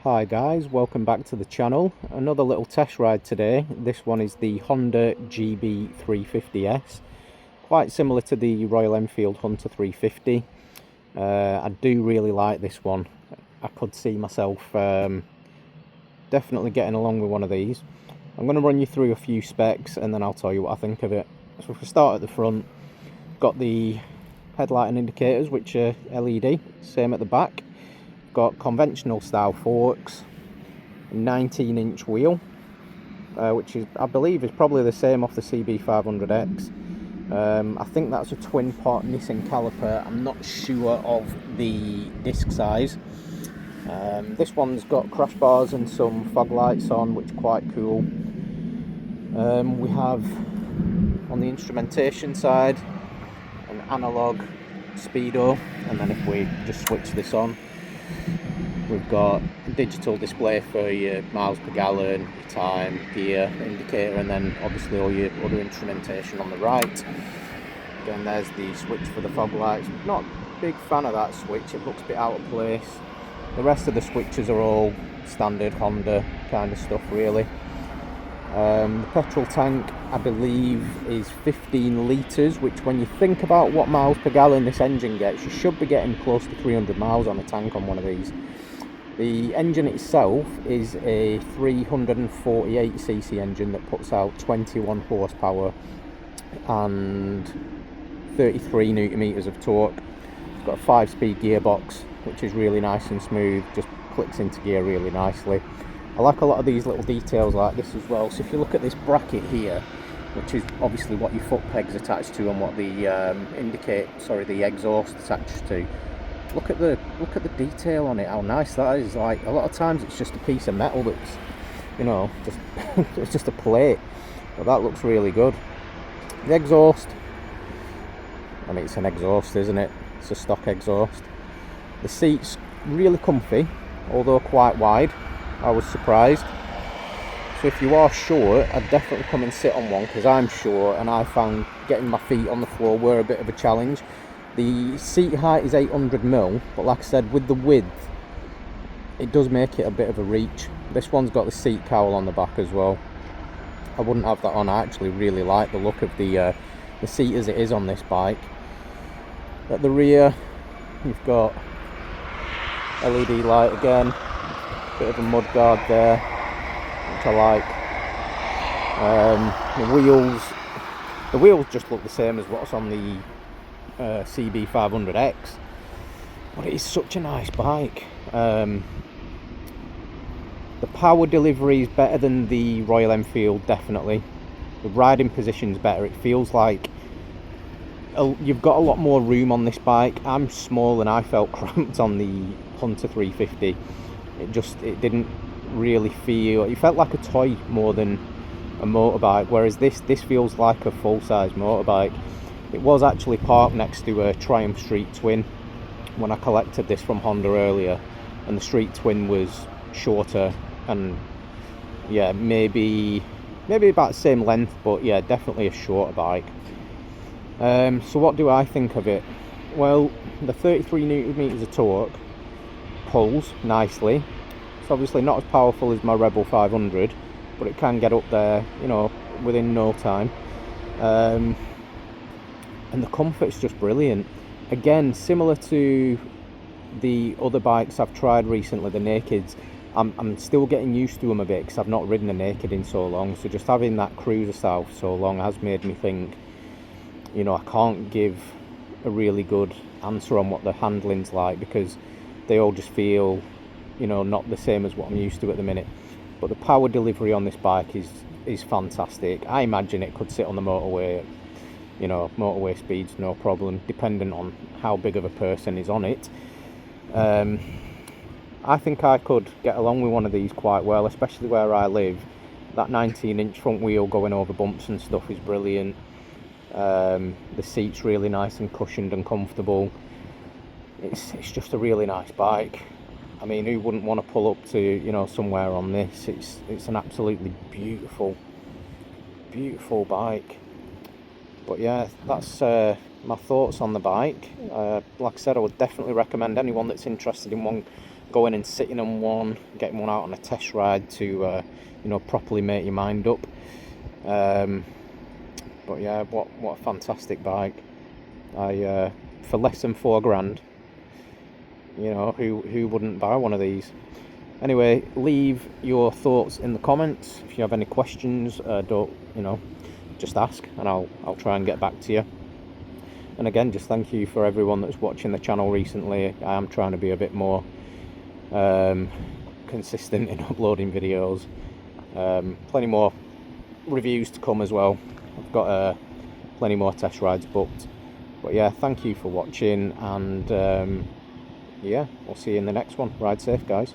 Hi guys, welcome back to the channel. Another little test ride today. This one is the Honda GB350S. Quite similar to the Royal Enfield Hunter 350. I do really like this one. I could see myself definitely getting along with one of these. I'm going to run you through a few specs and then I'll tell you what I think of it. So if we start at the front, got the headlight and indicators, which are LED, same at the back. Got conventional style forks, 19-inch wheel, which is, I believe, is probably the same off the GB500X. I think that's a twin pot Nissan caliper. I'm not sure of the disc size. This one's got crash bars and some fog lights on, which are quite cool. We have on the instrumentation side an analog speedo, and then if we just switch this on, we've got a digital display for your miles per gallon, your time, gear indicator, and then obviously all your other instrumentation on the right. Again, there's the switch for the fog lights. Not a big fan of that switch, it looks a bit out of place. The rest of the switches are all standard Honda kind of stuff really. The petrol tank, I believe, is 15 litres, which when you think about what miles per gallon this engine gets, you should be getting close to 300 miles on a tank on one of these. The engine itself is a 348cc engine that puts out 21 horsepower and 33 newton meters of torque. It's got a 5-speed gearbox, which is really nice and smooth, just clicks into gear really nicely. I like a lot of these little details like this as well. So if you look at this bracket here, which is obviously what your foot peg's attached to and what the the exhaust attached to. Look at the detail on it, how nice that is. Like, a lot of times it's just a piece of metal that's, you know, just it's just a plate, but that looks really good. The exhaust, I mean, it's an exhaust, isn't it? It's a stock exhaust. The seats really comfy, although quite wide. I was surprised. So if you are short, I'd definitely come and sit on one, because I'm short and I found getting my feet on the floor were a bit of a challenge. The seat height is 800mm, but like I said, with the width, it does make it a bit of a reach. This one's got the seat cowl on the back as well. I wouldn't have that on. I actually really like the look of the seat as it is on this bike. At the rear, you've got LED light again, bit of a mud guard there, which I like. The wheels just look the same as what's on the CB500X, but it is such a nice bike. The power delivery is better than the Royal Enfield, definitely. The riding position's better. It feels like you've got a lot more room on this bike. I'm small and I felt cramped on the Hunter 350. It didn't really feel, it felt like a toy more than a motorbike, whereas this feels like a full-size motorbike. It was actually parked next to a Triumph Street Twin when I collected this from Honda earlier, and the Street Twin was shorter and yeah, maybe about the same length, but yeah, definitely a shorter bike. So what do I think of it? Well, the 33 newton meters of torque pulls nicely. It's obviously not as powerful as my Rebel 500, but it can get up there, you know, within no time. And the comfort's just brilliant. Again, similar to the other bikes I've tried recently, the Nakeds, I'm still getting used to them a bit because I've not ridden a Naked in so long. So just having that cruiser style for so long has made me think, you know, I can't give a really good answer on what the handling's like, because they all just feel, you know, not the same as what I'm used to at the minute. But the power delivery on this bike is fantastic. I imagine it could sit on the motorway, you know, motorway speeds, no problem, depending on how big of a person is on it. I think I could get along with one of these quite well, especially where I live. That 19-inch front wheel going over bumps and stuff is brilliant. The seat's really nice and cushioned and comfortable. It's just a really nice bike. I mean, who wouldn't want to pull up to, you know, somewhere on this? It's an absolutely beautiful bike. But yeah, that's my thoughts on the bike. Like I said, I would definitely recommend anyone that's interested in one going and sitting on one, getting one out on a test ride to you know, properly make your mind up. But yeah, what a fantastic bike. I for less than $4 grand, you know, who wouldn't buy one of these? Anyway, leave your thoughts in the comments. If you have any questions, don't, you know, just ask and I'll try and get back to you. And again, just thank you for everyone that's watching the channel recently. I am trying to be a bit more consistent in uploading videos. Plenty more reviews to come as well. I've got plenty more test rides booked. But yeah, thank you for watching, and yeah, we'll see you in the next one. Ride safe, guys.